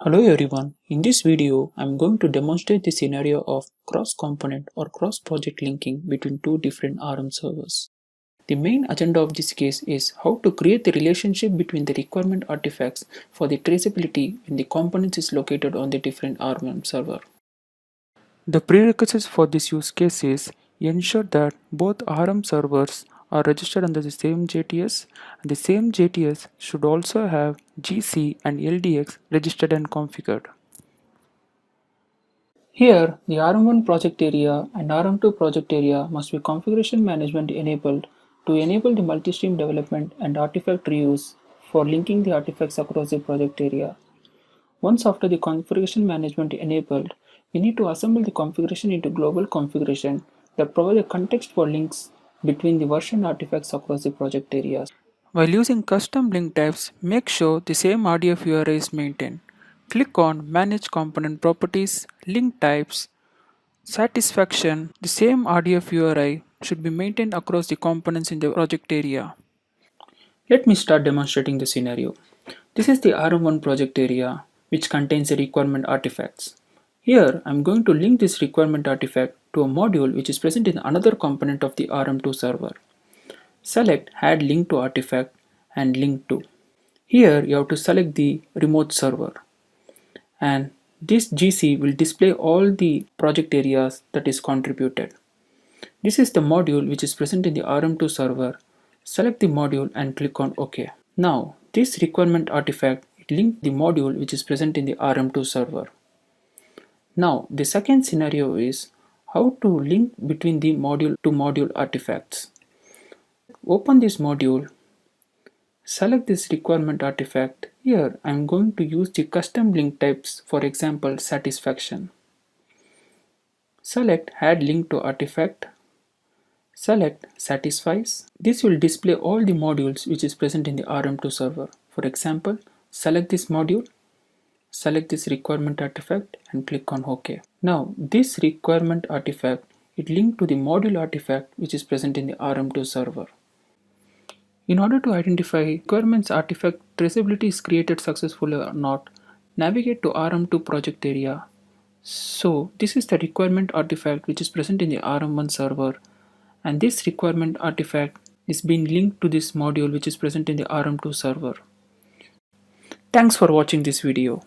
Hello everyone, in this video I'm going to demonstrate the scenario of cross-component or cross-project linking between two different RM servers. The main agenda of this case is how to create the relationship between the requirement artifacts for the traceability when the components is located on the different RM server. The prerequisites for this use case is ensure that both RM servers are registered under the same JTS, and the same JTS should also have GC and LDX registered and configured. Here, the RM1 project area and RM2 project area must be configuration management enabled to enable the multi-stream development and artifact reuse for linking the artifacts across the project area. Once after the configuration management enabled, we need to assemble the configuration into global configuration that provide a context for links between the version artifacts across the project areas. While using custom link types, make sure the same RDF URI is maintained. Click on Manage Component Properties, Link Types, Satisfaction. The same RDF URI should be maintained across the components in the project area. Let me start demonstrating the scenario. This is the RM1 project area which contains the requirement artifacts. Here I am going to link this requirement artifact to a module which is present in another component of the RM2 server. Select Add Link to Artifact and Link to. Here you have to select the remote server, and this GC will display all the project areas that is contributed. This is the module which is present in the RM2 server. Select the module and click on OK. Now this requirement artifact links the module which is present in the RM2 server. Now the second scenario is how to link between the module to module artifacts. Open this module, select this requirement artifact. Here I am going to use the custom link types, for example satisfaction. Select Add Link to Artifact. Select Satisfies. This will display all the modules which is present in the RM2 server. For example, select this module, select this requirement artifact and click on OK. Now this requirement artifact is linked to the module artifact which is present in the RM2 server. In order to identify requirements artifact traceability is created successfully or not, navigate to RM2 project area. So this is the requirement artifact which is present in the RM1 server, and this requirement artifact is being linked to this module which is present in the RM2 server. Thanks for watching this video.